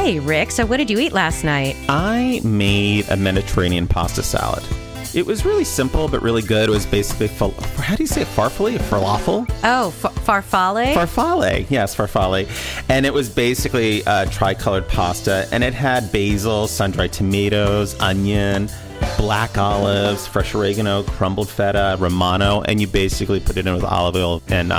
Hey, Rick, so what did you eat last night? I made a Mediterranean pasta salad. It was really simple, but really good. It was basically, how do you say it? Farfalle? Falafel? Oh, farfalle? Farfalle. Yes, farfalle. And it was basically tricolored pasta, and it had basil, sun-dried tomatoes, onion, black olives, fresh oregano, crumbled feta, romano, and you basically put it in with olive oil and,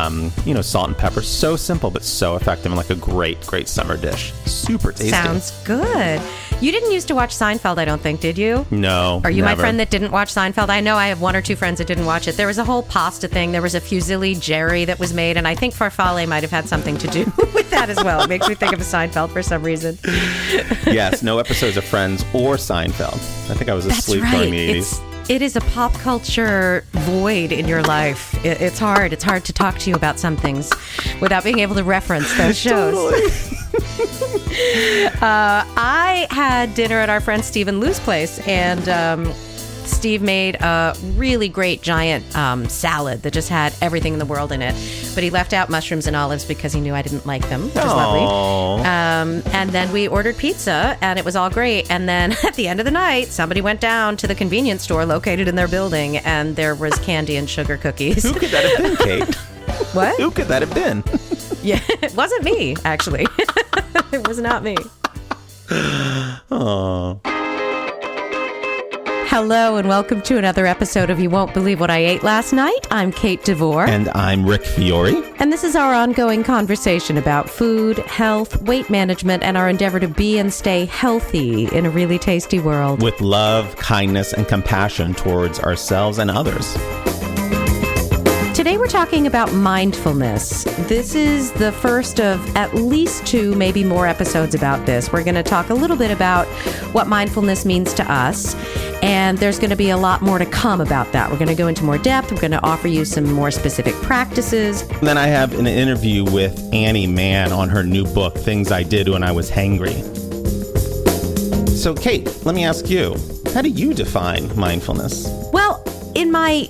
salt and pepper. So simple, but so effective and like a great, great summer dish. Super tasty. Sounds good. You didn't used to watch Seinfeld, I don't think, did you? No, Are you never. my friend that didn't watch Seinfeld? I know I have one or two friends that didn't watch it. There was a whole pasta thing. There was a fusilli jerry that was made, and I think farfalle might have had something to do with that as well. It makes me think of Seinfeld for some reason. Yes, no episodes of Friends or Seinfeld. I think I was asleep during the 80s. It is a pop culture void in your life. It's hard. It's hard to talk to you about some things without being able to reference those shows. Totally. I had dinner at our friend Steve and Lou's place, and Steve made a really great giant salad that just had everything in the world in it. But he left out mushrooms and olives because he knew I didn't like them, which is lovely. And then we ordered pizza, and it was all great. And then at the end of the night, somebody went down to the convenience store located in their building, and there was candy and sugar cookies. Who could that have been, Kate? What? Who could that have been? Yeah, it wasn't me, actually. It was not me. Oh. Hello and welcome to another episode of You Won't Believe What I Ate Last Night. I'm Kate DeVore. And I'm Rick Fiore. And this is our ongoing conversation about food, health, weight management, and our endeavor to be and stay healthy in a really tasty world. With love, kindness, and compassion towards ourselves and others. Today we're talking about mindfulness. This is the first of at least two, maybe more episodes about this. We're going to talk a little bit about what mindfulness means to us, and there's going to be a lot more to come about that. We're going to go into more depth. We're going to offer you some more specific practices. And then I have an interview with Annie Mahon on her new book, Things I Did When I Was Hangry. So, Kate, let me ask you, how do you define mindfulness? Well, in my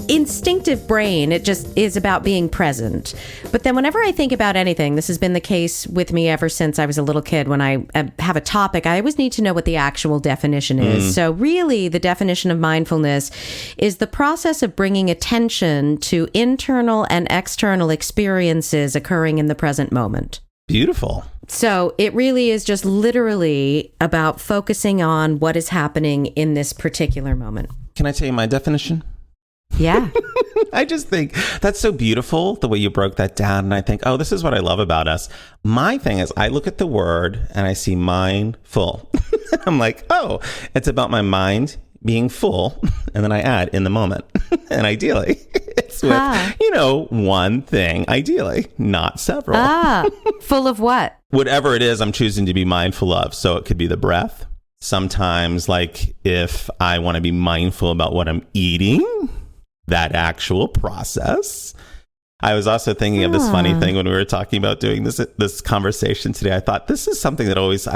instinctive brain, it just is about being present. But then whenever I think about anything, this has been the case with me ever since I was a little kid. When I have a topic, I always need to know what the actual definition is. So really, the definition of mindfulness is the process of bringing attention to internal and external experiences occurring in the present moment. Beautiful. So it really is just literally about focusing on what is happening in this particular moment. Can I tell you my definition? Yeah. I just think that's so beautiful, the way you broke that down. And I think, oh, this is what I love about us. My thing is I look at the word and I see mindful. I'm like, oh, it's about my mind being full. And then I add in the moment. And ideally, it's with, one thing, ideally, not several. Full of what? Whatever it is I'm choosing to be mindful of. So it could be the breath. Sometimes, like if I want to be mindful about what I'm eating, that actual process. I was also thinking of this funny thing when we were talking about doing this conversation today. I thought this is something that always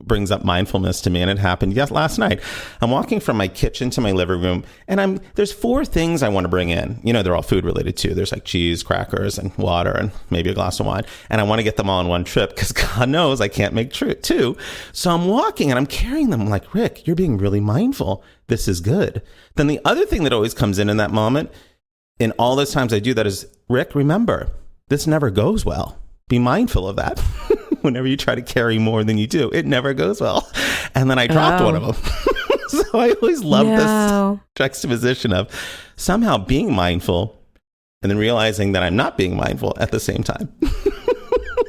brings up mindfulness to me, and it happened last night. I'm walking from my kitchen to my living room, and there's four things I want to bring in. They're all food related too. There's like cheese, crackers, and water, and maybe a glass of wine. And I want to get them all in one trip because God knows I can't make two. So I'm walking and I'm carrying them. I'm like, Rick, you're being really mindful. This is good. Then the other thing that always comes in that moment, in all those times I do that, is, Rick, remember, this never goes well. Be mindful of that. Whenever you try to carry more than you do, it never goes well. And then I dropped one of them. So I always love this juxtaposition of somehow being mindful and then realizing that I'm not being mindful at the same time.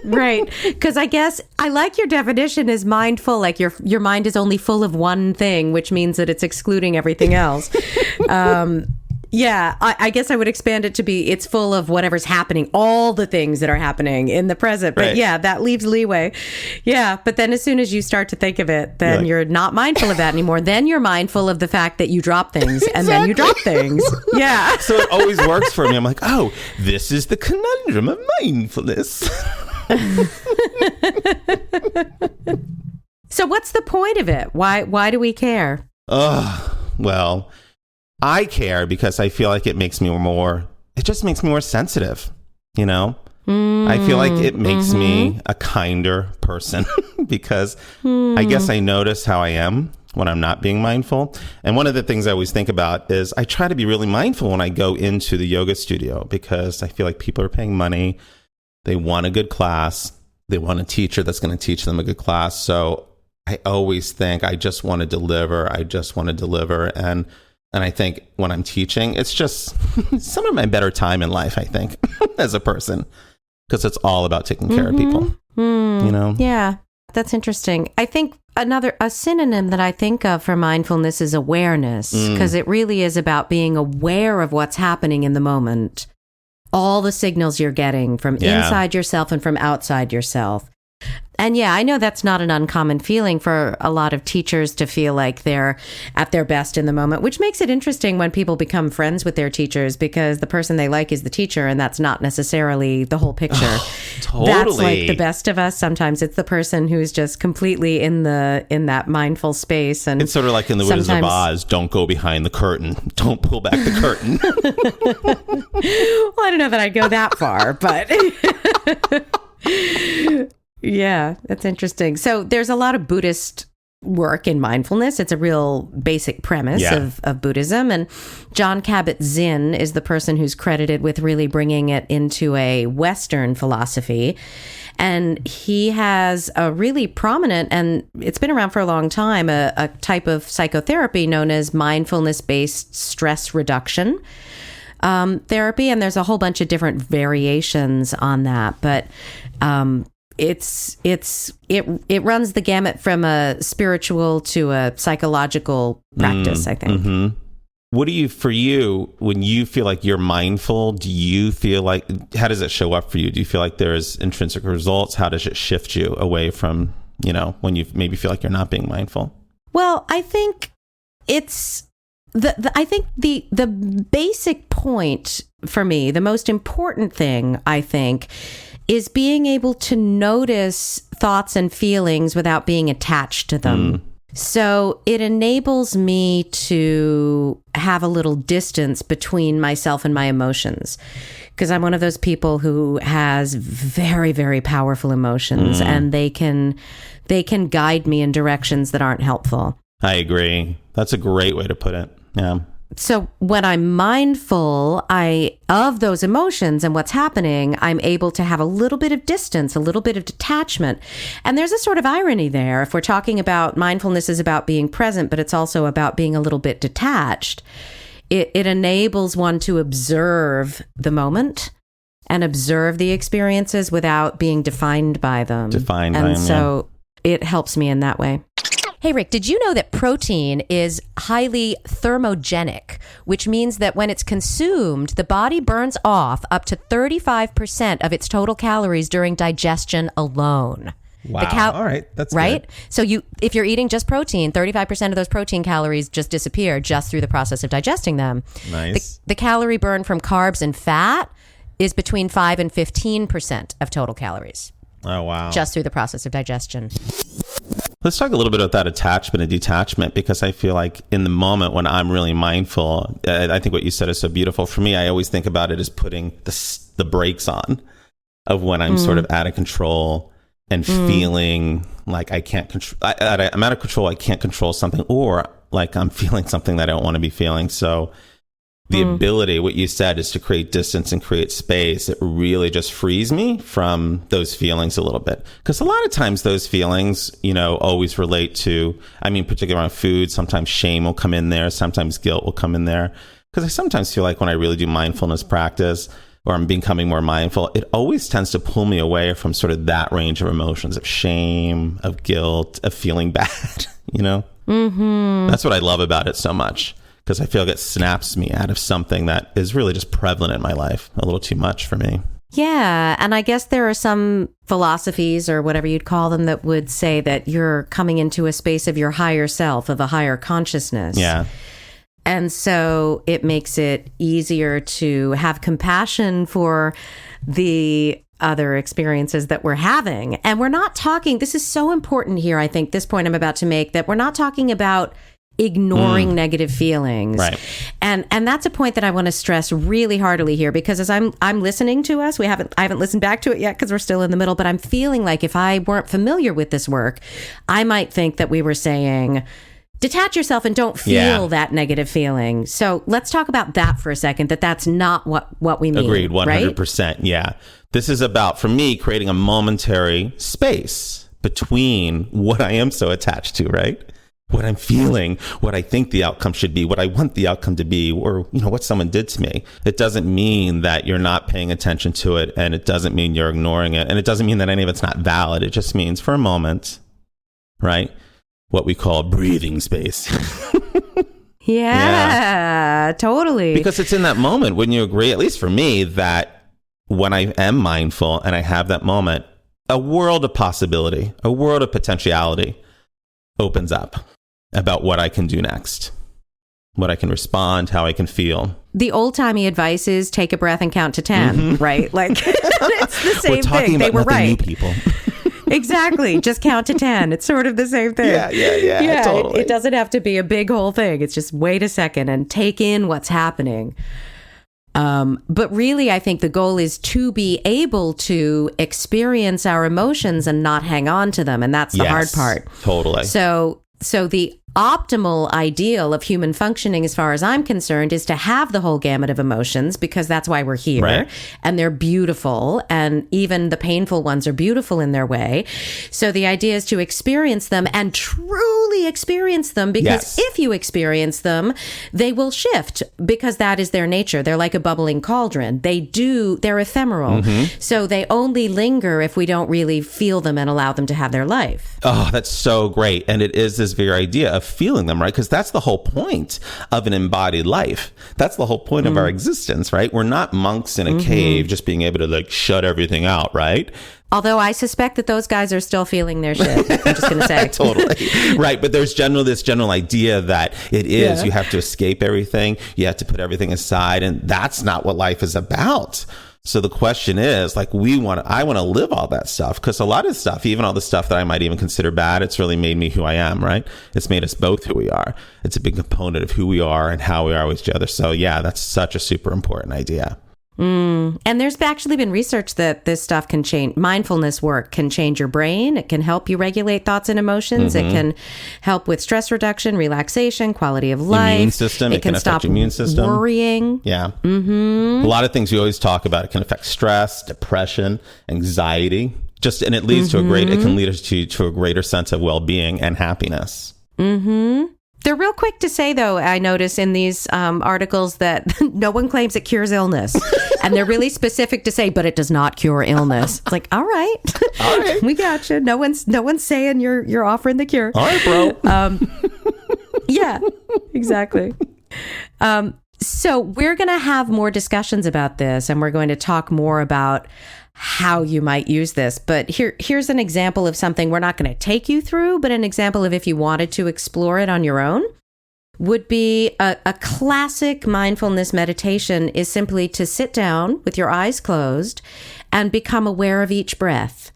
Right. Because I guess I like your definition as mindful, like your mind is only full of one thing, which means that it's excluding everything else. Yeah, I guess I would expand it to be it's full of whatever's happening, all the things that are happening in the present. But yeah, that leaves leeway. Yeah, but then as soon as you start to think of it, then you're not mindful of that anymore. Then you're mindful of the fact that you drop things and then you drop things. Yeah. So it always works for me. I'm like, oh, this is the conundrum of mindfulness. So what's the point of it? Why do we care? Well, I care because I feel like it just makes me more sensitive, I feel like it makes me a kinder person because I guess I notice how I am when I'm not being mindful. And one of the things I always think about is I try to be really mindful when I go into the yoga studio because I feel like people are paying money. They want a good class. They want a teacher that's going to teach them a good class. So I always think I just want to deliver. I just want to deliver. And I think when I'm teaching, it's just some of my better time in life, I think, as a person, because it's all about taking care of people, you know? Yeah, that's interesting. I think a synonym that I think of for mindfulness is awareness, because it really is about being aware of what's happening in the moment, all the signals you're getting from inside yourself and from outside yourself. And yeah, I know that's not an uncommon feeling for a lot of teachers to feel like they're at their best in the moment, which makes it interesting when people become friends with their teachers because the person they like is the teacher and that's not necessarily the whole picture. Oh, totally. That's like the best of us. Sometimes it's the person who's just completely in that mindful space. And it's sort of like in The Wizard of Oz, don't go behind the curtain. Don't pull back the curtain. Well, I don't know that I'd go that far, but... Yeah, that's interesting. So there's a lot of Buddhist work in mindfulness. It's a real basic premise of Buddhism. And Jon Kabat-Zinn is the person who's credited with really bringing it into a Western philosophy. And he has a really prominent, and it's been around for a long time, a type of psychotherapy known as mindfulness-based stress reduction therapy. And there's a whole bunch of different variations on that. But it runs the gamut from a spiritual to a psychological practice, I think. Mm-hmm. What do you, for you, when you feel like you're mindful, do you feel like, how does it show up for you? Do you feel like there's intrinsic results? How does it shift you away from, when you maybe feel like you're not being mindful? Well, I think it's the basic point for me, the most important thing, I think, is being able to notice thoughts and feelings without being attached to them. So it enables me to have a little distance between myself and my emotions, because I'm one of those people who has very, very powerful emotions, and they can guide me in directions that aren't helpful. I agree. That's a great way to put it. Yeah. So when I'm mindful of those emotions and what's happening, I'm able to have a little bit of distance, a little bit of detachment. And there's a sort of irony there. If we're talking about mindfulness is about being present, but it's also about being a little bit detached, it enables one to observe the moment and observe the experiences without being defined by them. And so it helps me in that way. Hey, Rick, did you know that protein is highly thermogenic, which means that when it's consumed, the body burns off up to 35% of its total calories during digestion alone? Wow. All right. That's right. Good. So if you're eating just protein, 35% of those protein calories just disappear just through the process of digesting them. Nice. The calorie burn from carbs and fat is between 5 and 15% of total calories. Oh, wow. Just through the process of digestion. Let's talk a little bit about that attachment and detachment, because I feel like in the moment when I'm really mindful, I think what you said is so beautiful. For me, I always think about it as putting the brakes on of when I'm sort of out of control and feeling like I can't control. I'm out of control. I can't control something, or like I'm feeling something that I don't want to be feeling. So the ability, what you said, is to create distance and create space. It really just frees me from those feelings a little bit. Because a lot of times those feelings, always relate to, particularly around food, sometimes shame will come in there. Sometimes guilt will come in there. Because I sometimes feel like when I really do mindfulness practice, or I'm becoming more mindful, it always tends to pull me away from sort of that range of emotions, of shame, of guilt, of feeling bad, That's what I love about it so much. Because I feel like it snaps me out of something that is really just prevalent in my life a little too much for me. Yeah. And I guess there are some philosophies or whatever you'd call them that would say that you're coming into a space of your higher self, of a higher consciousness. Yeah. And so it makes it easier to have compassion for the other experiences that we're having. And we're not talking, this is so important here, I think, this point I'm about to make, that we're not talking about ignoring negative feelings. Right. And that's a point that I want to stress really heartily here, because as I'm listening to us, I haven't listened back to it yet because we're still in the middle, but I'm feeling like if I weren't familiar with this work, I might think that we were saying, detach yourself and don't feel that negative feeling. So let's talk about that for a second, that's not what we mean. Agreed, 100%. Right? Yeah. This is about, for me, creating a momentary space between what I am so attached to, right? What I'm feeling, what I think the outcome should be, what I want the outcome to be, or, what someone did to me. It doesn't mean that you're not paying attention to it, and it doesn't mean you're ignoring it, and it doesn't mean that any of it's not valid. It just means for a moment, right? What we call breathing space. Yeah, totally. Because it's in that moment, wouldn't you agree, at least for me, that when I am mindful and I have that moment, a world of possibility, a world of potentiality opens up about what I can do next, what I can respond, how I can feel. The old-timey advice is take a breath and count to 10, right? Like, it's the same We're talking thing. About they were nothing right. New people. Exactly. Just count to 10. It's sort of the same thing. Yeah, totally. It doesn't have to be a big whole thing. It's just wait a second and take in what's happening. But really, I think the goal is to be able to experience our emotions and not hang on to them. And that's the hard part. Totally. So the optimal ideal of human functioning, as far as I'm concerned, is to have the whole gamut of emotions, because that's why we're here. Right. And they're beautiful. And even the painful ones are beautiful in their way. So the idea is to experience them and truly experience them, because if you experience them, they will shift, because that is their nature. They're like a bubbling cauldron. They're ephemeral. So they only linger if we don't really feel them and allow them to have their life. Oh, that's so great. And it is this very idea of feeling them, right? Because that's the whole point of an embodied life. That's the whole point of our existence, right? We're not monks in a cave just being able to like shut everything out, right? Although I suspect that those guys are still feeling their shit. I'm just going to say. Totally. Right. But there's this general idea that it is, you have to escape everything. You have to put everything aside. And that's not what life is about. So the question is, like, I want to live all that stuff, because a lot of stuff, even all the stuff that I might even consider bad, it's really made me who I am, right? It's made us both who we are. It's a big component of who we are and how we are with each other. So yeah, that's such a super important idea. And there's actually been research that this stuff can change. Mindfulness work can change your brain. It can help you regulate thoughts and emotions. It can help with stress reduction, relaxation, quality of life. Immune system. It can stop affect your immune system. Worrying. Yeah. A lot of things we always talk about. It can affect stress, depression, anxiety. And it leads to it can lead us to a greater sense of well-being and happiness. They're real quick to say, though, I notice in these articles that no one claims it cures illness. And they're really specific to say, but it does not cure illness. It's like, all right. All right. We got you. No one's saying you're offering the cure. All right, bro. Yeah, exactly. So we're going to have more discussions about this, and we're going to talk more about how you might use this. But here's an example of something we're not going to take you through, but an example of if you wanted to explore it on your own would be a classic mindfulness meditation is simply to sit down with your eyes closed and become aware of each breath.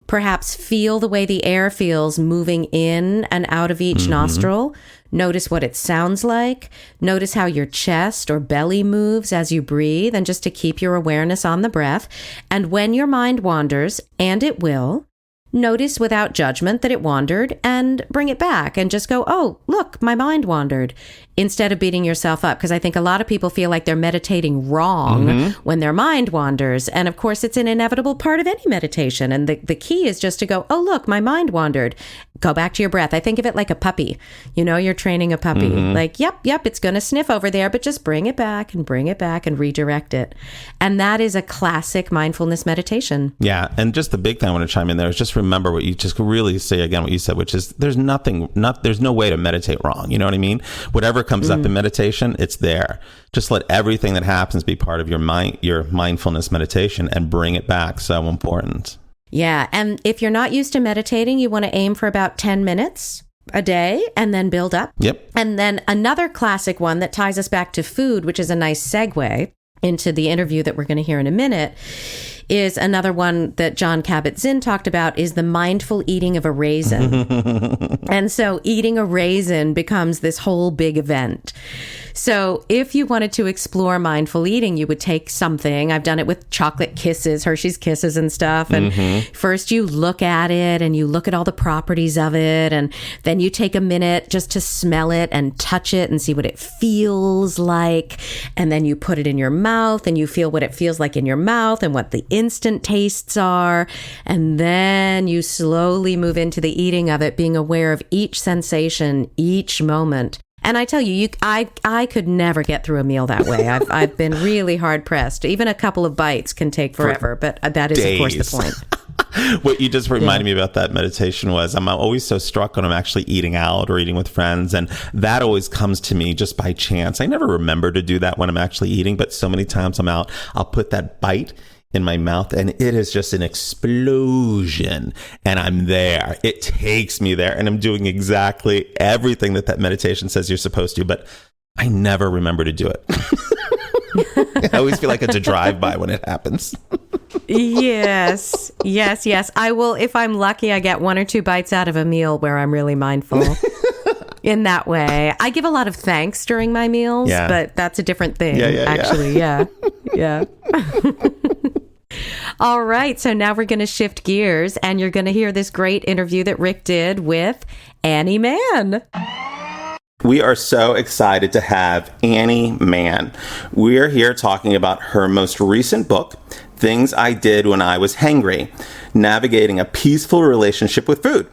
Perhaps feel the way the air feels moving in and out of each nostril. Notice what it sounds like. Notice how your chest or belly moves as you breathe, and just to keep your awareness on the breath. And when your mind wanders, and it will, notice without judgment that it wandered and bring it back and just go, oh, look, my mind wandered, instead of beating yourself up. Because I think a lot of people feel like they're meditating wrong when their mind wanders. And of course, it's an inevitable part of any meditation. And the key is just to go, oh, look, my mind wandered. Go back to your breath. I think of it like a puppy. You're training a puppy. Like, yep, it's going to sniff over there, but just bring it back and redirect it. And that is a classic mindfulness meditation. Yeah. And just the big thing I want to chime in there is just remember what you just really say again, what you said, which is there's no way to meditate wrong. You know what I mean? Whatever comes up in meditation, it's there. Just let everything that happens be part of your mindfulness meditation and bring it back. So important. Yeah. And if you're not used to meditating, you want to aim for about 10 minutes a day and then build up. Yep. And then another classic one that ties us back to food, which is a nice segue into the interview that we're going to hear in a minute, is another one that John Kabat-Zinn talked about, is the mindful eating of a raisin. And so eating a raisin becomes this whole big event. So if you wanted to explore mindful eating, you would take something. I've done it with chocolate kisses, Hershey's Kisses and stuff. And first you look at it and you look at all the properties of it. And then you take a minute just to smell it and touch it and see what it feels like. And then you put it in your mouth and you feel what it feels like in your mouth and what the instant tastes are. And then you slowly move into the eating of it, being aware of each sensation, each moment. And I tell you, I could never get through a meal that way. I've been really hard pressed. Even a couple of bites can take forever, but that is, of course, the point. What you just reminded me about that meditation was I'm always so struck when I'm actually eating out or eating with friends. And that always comes to me just by chance. I never remember to do that when I'm actually eating, but so many times I'm out, I'll put that bite in my mouth and it is just an explosion and I'm there. It takes me there and I'm doing exactly everything that meditation says you're supposed to, but I never remember to do it. I always feel like it's a drive-by when it happens. Yes. I will, if I'm lucky, I get 1 or 2 bites out of a meal where I'm really mindful. In that way. I give a lot of thanks during my meals, but that's a different thing, actually. Yeah. All right. So now we're going to shift gears and you're going to hear this great interview that Rick did with Annie Mahon. We are so excited to have Annie Mahon. We're here talking about her most recent book, Things I Did When I Was Hangry, Navigating a Peaceful Relationship with Food.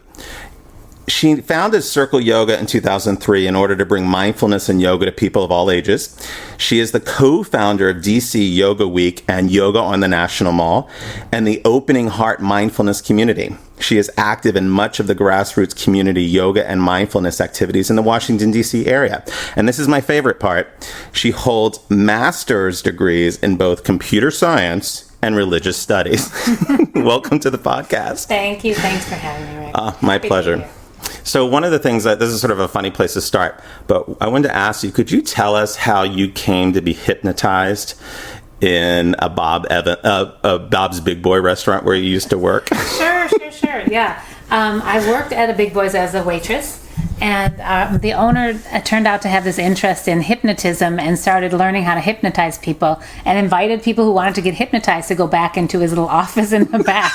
She founded Circle Yoga in 2003 in order to bring mindfulness and yoga to people of all ages. She is the co-founder of DC Yoga Week and Yoga on the National Mall and the Opening Heart Mindfulness Community. She is active in much of the grassroots community yoga and mindfulness activities in the Washington, D.C. area. And this is my favorite part. She holds master's degrees in both computer science and religious studies. Welcome to the podcast. Thank you. Thanks for having me, Rick. My pleasure. So one of the things that this is sort of a funny place to start, but I wanted to ask you, could you tell us how you came to be hypnotized in a Bob's Big Boy restaurant where you used to work? Sure. Yeah. I worked at a Big Boy's as a waitress. And the owner turned out to have this interest in hypnotism and started learning how to hypnotize people and invited people who wanted to get hypnotized to go back into his little office in the back.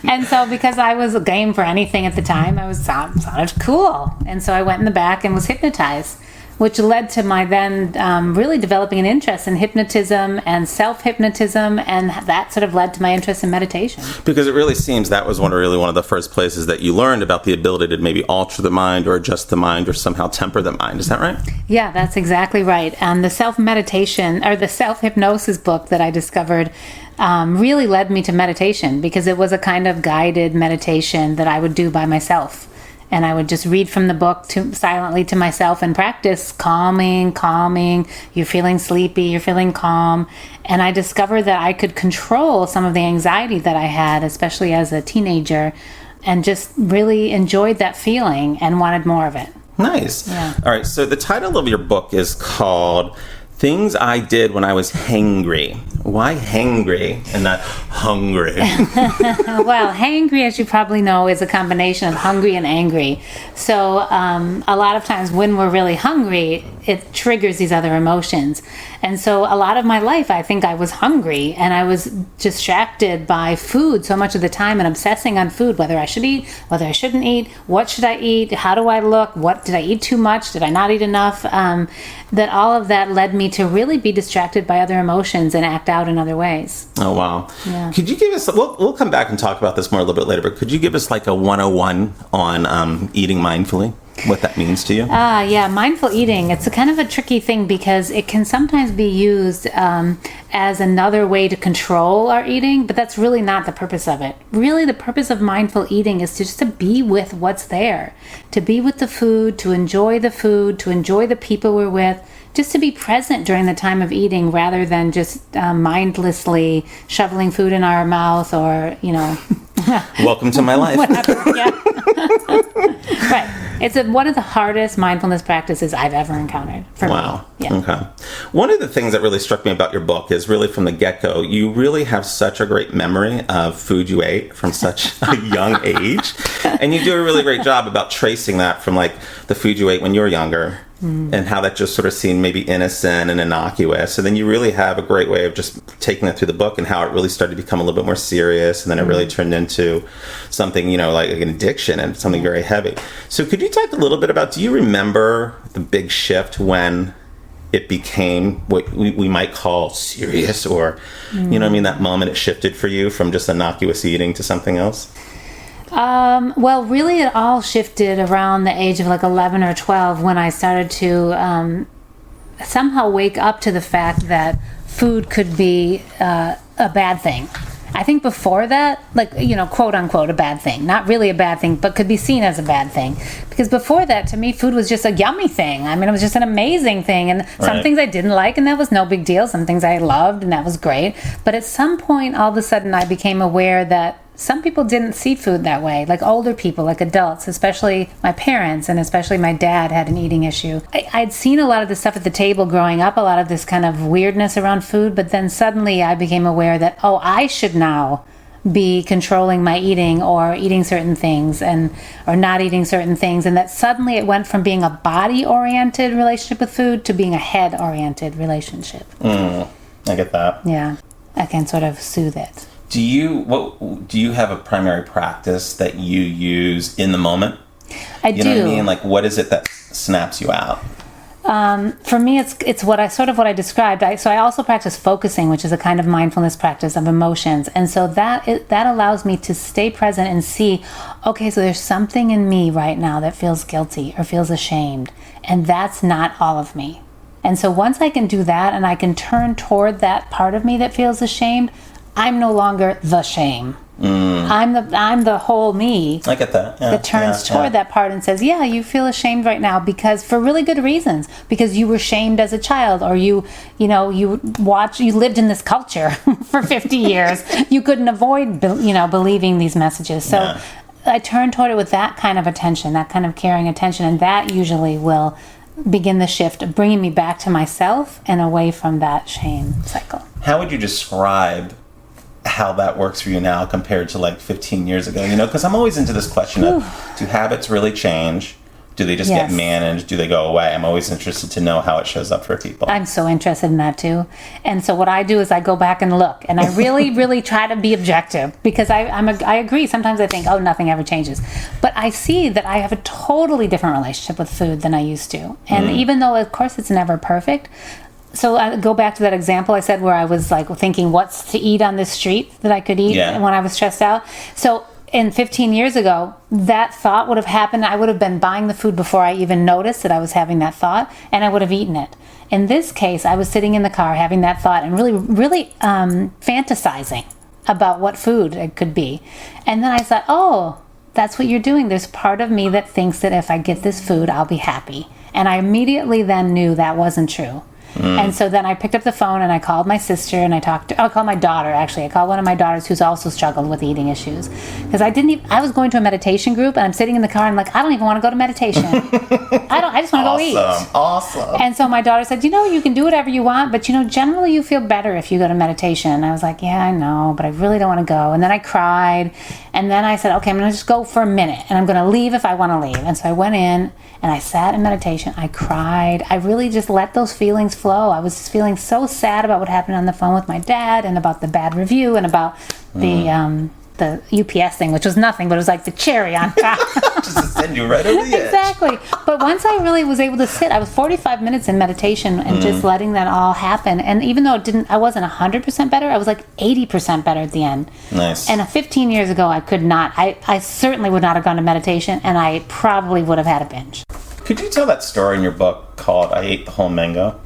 And so because I was game for anything at the time, I was sounded cool. And so I went in the back and was hypnotized, which led to my then really developing an interest in hypnotism and self-hypnotism, and that sort of led to my interest in meditation. Because it really seems that was one of the first places that you learned about the ability to maybe alter the mind or adjust the mind or somehow temper the mind. Is that right? Yeah, that's exactly right. And the self-meditation, or the self-hypnosis book that I discovered really led me to meditation, because it was a kind of guided meditation that I would do by myself. And I would just read from the book silently to myself and practice calming. You're feeling sleepy, you're feeling calm. And I discovered that I could control some of the anxiety that I had, especially as a teenager, and just really enjoyed that feeling and wanted more of it. Nice. Yeah. All right. So the title of your book is called Things I Did When I Was Hangry. Why hangry and not hungry? Well, hangry, as you probably know, is a combination of hungry and angry. So a lot of times when we're really hungry, it triggers these other emotions. And so a lot of my life, I think I was hungry and I was distracted by food so much of the time and obsessing on food, whether I should eat, whether I shouldn't eat, what should I eat, how do I look, what did I eat too much, did I not eat enough? That all of that led me to really be distracted by other emotions and act out in other ways. Oh, wow. Yeah. Could you give us, we'll come back and talk about this more a little bit later, but could you give us like a 101 on eating mindfully? What that means to you? Yeah, mindful eating. It's a kind of a tricky thing because it can sometimes be used as another way to control our eating, but that's really not the purpose of it. Really, the purpose of mindful eating is just to be with what's there, to be with the food, to enjoy the people we're with, just to be present during the time of eating rather than just mindlessly shoveling food in our mouth or, Welcome to my life. Whatever, yeah. Right. It's one of the hardest mindfulness practices I've ever encountered for me. Wow. Yeah. Okay. One of the things that really struck me about your book is really from the get-go, you really have such a great memory of food you ate from such a young age. And you do a really great job about tracing that from like the food you ate when you were younger and how that just sort of seemed maybe innocent and innocuous. And then you really have a great way of just taking that through the book and how it really started to become a little bit more serious. And then it really turned into something, you know, like an addiction and something very heavy. So could you talk a little bit about, do you remember the big shift when it became what we might call serious, or, you know what I mean, that moment it shifted for you from just innocuous eating to something else? Well, really it all shifted around the age of like 11 or 12 when I started to somehow wake up to the fact that food could be a bad thing. I think before that, like, you know, quote unquote, a bad thing. Not really a bad thing, but could be seen as a bad thing. Because before that, to me, food was just a yummy thing. I mean, it was just an amazing thing. And some things I didn't like, and that was no big deal. Some things I loved, and that was great. But at some point, all of a sudden, I became aware that some people didn't see food that way, like older people, like adults, especially my parents, and especially my dad had an eating issue. I'd seen a lot of this stuff at the table growing up, a lot of this kind of weirdness around food, but then suddenly I became aware that, oh, I should now be controlling my eating or eating certain things or not eating certain things, and that suddenly it went from being a body-oriented relationship with food to being a head-oriented relationship. I get that. Yeah, I can sort of soothe it. Do you have a primary practice that you use in the moment? I do. You know what I mean? Like, what is it that snaps you out? For me, it's what I described. So I also practice focusing, which is a kind of mindfulness practice of emotions, and so that allows me to stay present and see, okay, so there's something in me right now that feels guilty or feels ashamed, and that's not all of me. And so once I can do that, and I can turn toward that part of me that feels ashamed, I'm no longer the shame. I'm the whole me. I get that. Yeah, that turns toward that part and says, yeah, you feel ashamed right now because for really good reasons, because you were shamed as a child, or you lived in this culture for 50 years. You couldn't avoid believing these messages. So I turn toward it with that kind of attention, that kind of caring attention, and that usually will begin the shift of bringing me back to myself and away from that shame cycle. How would you describe how that works for you now compared to like 15 years ago? You know, because I'm always into this question of, do habits really change? Do they just get managed? Do they go away? I'm always interested to know how it shows up for people. I'm so interested in that too. And so what I do is I go back and look, and I really, really try to be objective, because I agree. Sometimes I think, oh, nothing ever changes. But I see that I have a totally different relationship with food than I used to. And even though, of course, it's never perfect, so I go back to that example I said where I was like thinking what's to eat on this street that I could eat when I was stressed out. So in 15 years ago, that thought would have happened. I would have been buying the food before I even noticed that I was having that thought, and I would have eaten it. In this case, I was sitting in the car having that thought and really, really fantasizing about what food it could be. And then I thought, oh, that's what you're doing. There's part of me that thinks that if I get this food, I'll be happy. And I immediately then knew that wasn't true. And so then I picked up the phone and I called my sister and I called my daughter, actually. I called one of my daughters who's also struggled with eating issues. Because I was going to a meditation group, and I'm sitting in the car and I'm like, I don't even want to go to meditation. I just want to go eat. Awesome. And so my daughter said, you can do whatever you want, but generally you feel better if you go to meditation. And I was like, yeah, I know, but I really don't want to go. And then I cried. And then I said, okay, I'm going to just go for a minute, and I'm going to leave if I want to leave. And so I went in and I sat in meditation. I cried. I really just let those feelings flow. I was just feeling so sad about what happened on the phone with my dad, and about the bad review, and about the UPS thing, which was nothing, but it was like the cherry on top. Just to send you right over the edge. Exactly. But once I really was able to sit, I was 45 minutes in meditation and just letting that all happen. And even though I wasn't 100% better, I was like 80% better at the end. Nice. And 15 years ago, I could not. I certainly would not have gone to meditation, and I probably would have had a binge. Could you tell that story in your book called I Ate the Whole Mango?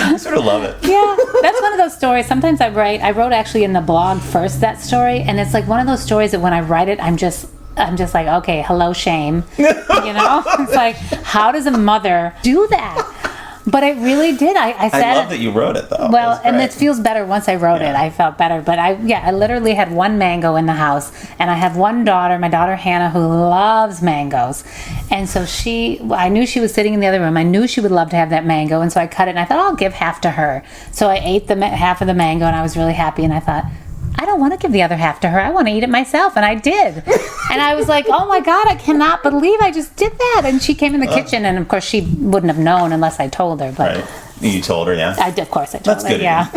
I sort of love it. Yeah, that's one of those stories. Sometimes I wrote actually in the blog first that story, and it's like one of those stories that when I write it, I'm just like, okay, hello, shame. It's like, how does a mother do that? But it really did. I said, I love that you wrote it, though. well, and it feels better once I wrote it. I felt better. But I literally had one mango in the house, and I have one daughter, my daughter Hannah, who loves mangoes. And so I knew she was sitting in the other room. I knew she would love to have that mango, and so I cut it, and I thought, I'll give half to her. So I ate half of the mango, and I was really happy, and I thought, I don't want to give the other half to her. I want to eat it myself. And I did. And I was like, oh my God, I cannot believe I just did that. And she came in the kitchen, and of course she wouldn't have known unless I told her. But right. You told her, yeah? Of course I told That's her, good. Yeah.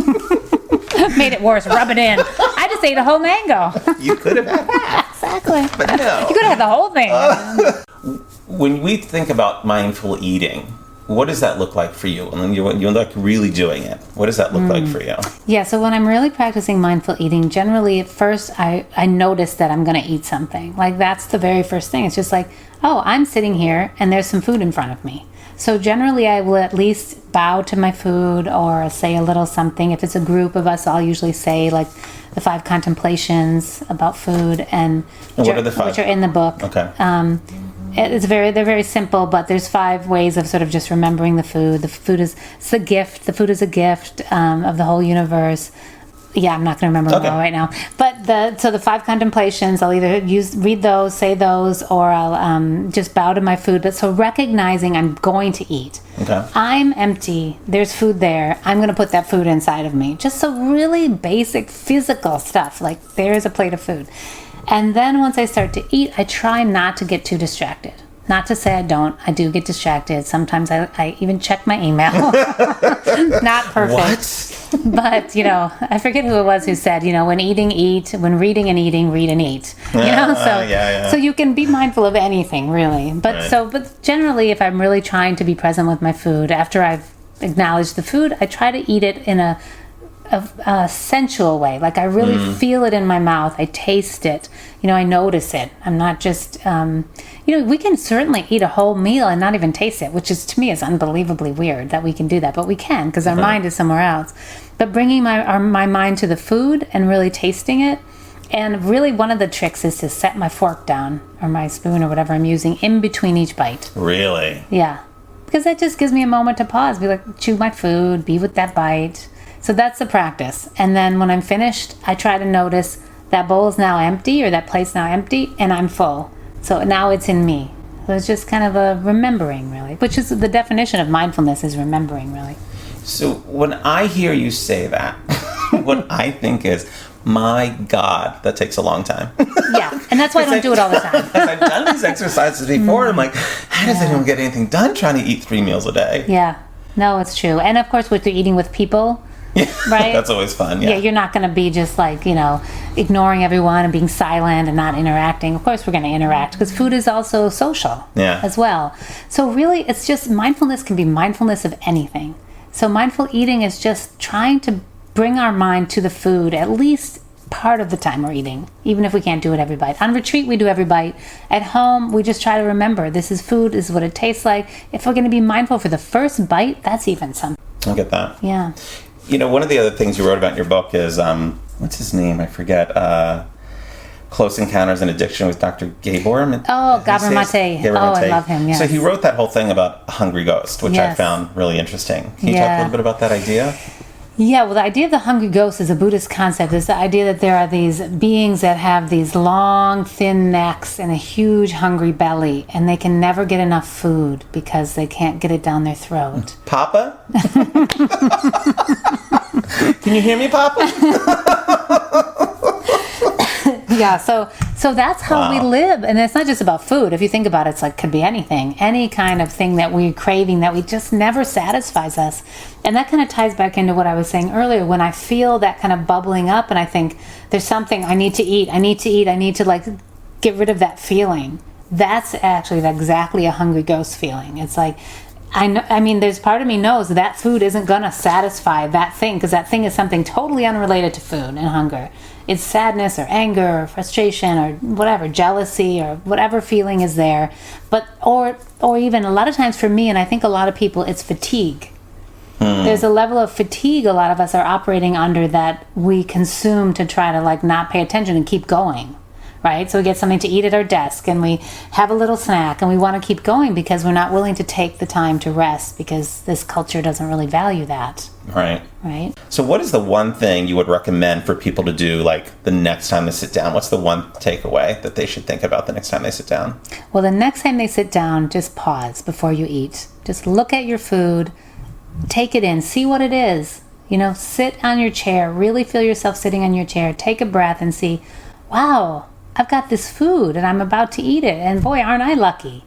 Made it worse. Rub it in. I just ate a whole mango. You could have had that. Exactly. But no. You could have had the whole thing. When we think about mindful eating, what does that look like for you? And you're like really doing it. What does that look like for you? Yeah, so when I'm really practicing mindful eating, generally at first I notice that I'm going to eat something. Like that's the very first thing. It's just like, oh, I'm sitting here and there's some food in front of me. So generally I will at least bow to my food or say a little something. If it's a group of us, I'll usually say like the 5 contemplations about food and what are the 5? Which are in the book. Okay. They're very simple, but there's 5 ways of sort of just remembering the food. It's a gift. The food is a gift of the whole universe. Yeah, I'm not going to remember them all right now. But the 5 contemplations, I'll either read those, say those, or I'll just bow to my food. But so recognizing I'm going to eat. Okay. I'm empty. There's food there. I'm going to put that food inside of me. Just so really basic physical stuff, like there's a plate of food. And then once I start to eat, I try not to get too distracted. Not to say I don't. I do get distracted. Sometimes I even check my email. Not perfect. What? But, I forget who it was who said, when eating, eat. When reading and eating, read and eat. So you can be mindful of anything, really. But but generally, if I'm really trying to be present with my food, after I've acknowledged the food, I try to eat it in a sensual way. Like I really feel it in my mouth. I taste it. I notice it. I'm not just, we can certainly eat a whole meal and not even taste it, which is to me is unbelievably weird that we can do that, but we can because our mind is somewhere else. But bringing my mind to the food and really tasting it. And really one of the tricks is to set my fork down or my spoon or whatever I'm using in between each bite. Really? Yeah. Because that just gives me a moment to pause, be like, chew my food, be with that bite. So that's the practice. And then when I'm finished, I try to notice that bowl is now empty or that plate's now empty and I'm full. So now it's in me. So it's just kind of a remembering, really, which is the definition of mindfulness is remembering, really. So when I hear you say that, what I think is, my God, that takes a long time. Yeah, and that's why I don't do it all the time. Because I've done these exercises before. I'm like, how does anyone get anything done trying to eat 3 meals a day? Yeah, no, it's true. And of course, with the eating with people, right? That's always fun. Yeah, you're not going to be just like, ignoring everyone and being silent and not interacting. Of course, we're going to interact because food is also social as well. So really, it's just mindfulness can be mindfulness of anything. So mindful eating is just trying to bring our mind to the food at least part of the time we're eating, even if we can't do it every bite. On retreat, we do every bite. At home, we just try to remember this is food, this is what it tastes like. If we're going to be mindful for the first bite, that's even something. I get that. Yeah. One of the other things you wrote about in your book is, what's his name? I forget. Close Encounters and Addiction with Dr. Gabor. Oh, Gabor Mate. Oh, I love him, yes. So he wrote that whole thing about a hungry ghost, which I found really interesting. Can you talk a little bit about that idea? Yeah, well, the idea of the hungry ghost is a Buddhist concept. It's the idea that there are these beings that have these long, thin necks and a huge, hungry belly, and they can never get enough food because they can't get it down their throat. Papa? Can you hear me, Papa? Yeah, so that's how we live. And it's not just about food. If you think about it, it's like could be anything. Any kind of thing that we're craving that we just never satisfies us. And that kind of ties back into what I was saying earlier. When I feel that kind of bubbling up and I think there's something I need to eat, I need to like get rid of that feeling. That's actually exactly a hungry ghost feeling. It's like, there's part of me knows that food isn't going to satisfy that thing because that thing is something totally unrelated to food and hunger. It's sadness or anger or frustration or whatever, jealousy or whatever feeling is there. But or even a lot of times for me, and I think a lot of people, it's fatigue. There's a level of fatigue a lot of us are operating under that we consume to try to like not pay attention and keep going. right? So we get something to eat at our desk and we have a little snack and we want to keep going because we're not willing to take the time to rest because this culture doesn't really value that. Right. Right. So what is the one thing you would recommend for people to do, like, the next time they sit down? What's the one takeaway that they should think about the next time they sit down? Well, the next time they sit down, just pause before you eat. Just look at your food, take it in, see what it is. You know, sit on your chair, really feel yourself sitting on your chair, take a breath and see, wow, I've got this food and I'm about to eat it. And boy, aren't I lucky.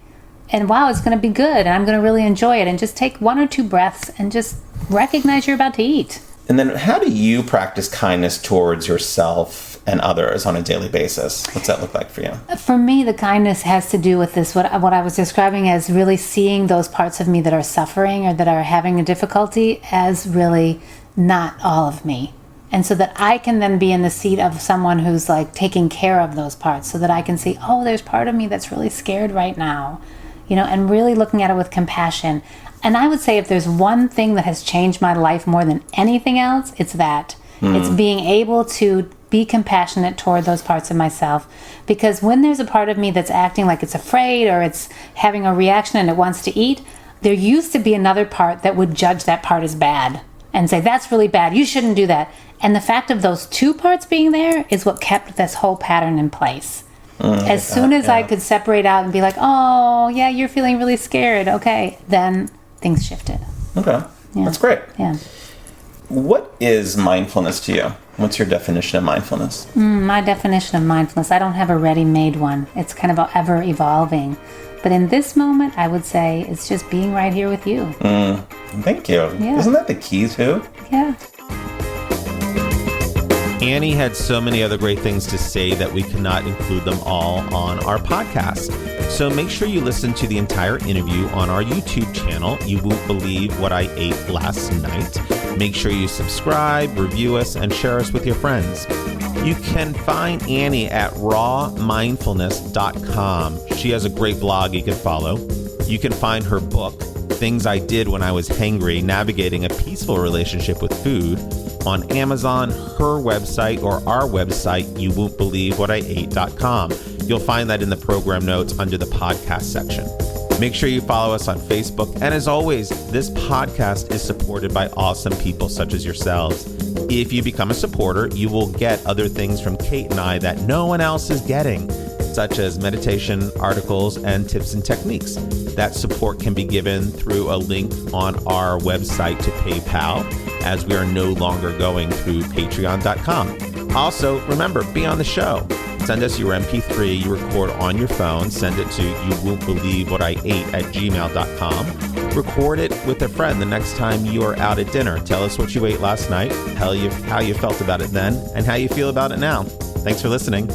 And wow, it's going to be good and I'm going to really enjoy it. And just take 1 or 2 breaths and just recognize you're about to eat. And then how do you practice kindness towards yourself and others on a daily basis? What's that look like for you? For me, the kindness has to do with this, what I was describing as really seeing those parts of me that are suffering or that are having a difficulty as really not all of me. And so that I can then be in the seat of someone who's like taking care of those parts so that I can see, oh, there's part of me that's really scared right now, you know, and really looking at it with compassion. And I would say if there's one thing that has changed my life more than anything else, it's that. It's being able to be compassionate toward those parts of myself. Because when there's a part of me that's acting like it's afraid or it's having a reaction and it wants to eat, there used to be another part that would judge that part as bad and say, that's really bad, you shouldn't do that. And the fact of those 2 parts being there is what kept this whole pattern in place. As soon as I could separate out and be like, oh, yeah, you're feeling really scared. Okay, then things shifted. Okay. Yeah. That's great. Yeah. What is mindfulness to you? What's your definition of mindfulness? My definition of mindfulness, I don't have a ready-made one. It's kind of ever evolving. But in this moment, I would say it's just being right here with you. Thank you. Yeah. Isn't that the key too? Yeah. Annie had so many other great things to say that we cannot include them all on our podcast. So make sure you listen to the entire interview on our YouTube channel. You won't believe what I ate last night. Make sure you subscribe, review us, and share us with your friends. You can find Annie at rawmindfulness.com. She has a great blog you can follow. You can find her book, Things I Did When I Was Hangry, Navigating a Peaceful Relationship with Food, on Amazon, her website, or our website, youwon'tbelievewhatIate.com. You'll find that in the program notes under the podcast section. Make sure you follow us on Facebook. And as always, this podcast is supported by awesome people such as yourselves. If you become a supporter, you will get other things from Kate and I that no one else is getting, such as meditation, articles, and tips and techniques. That support can be given through a link on our website to PayPal, as we are no longer going through patreon.com. Also, remember, be on the show. Send us your MP3 you record on your phone. Send it to youwon'tbelievewhatIate@gmail.com. Record it with a friend the next time you are out at dinner. Tell us what you ate last night, how you felt about it then, and how you feel about it now. Thanks for listening.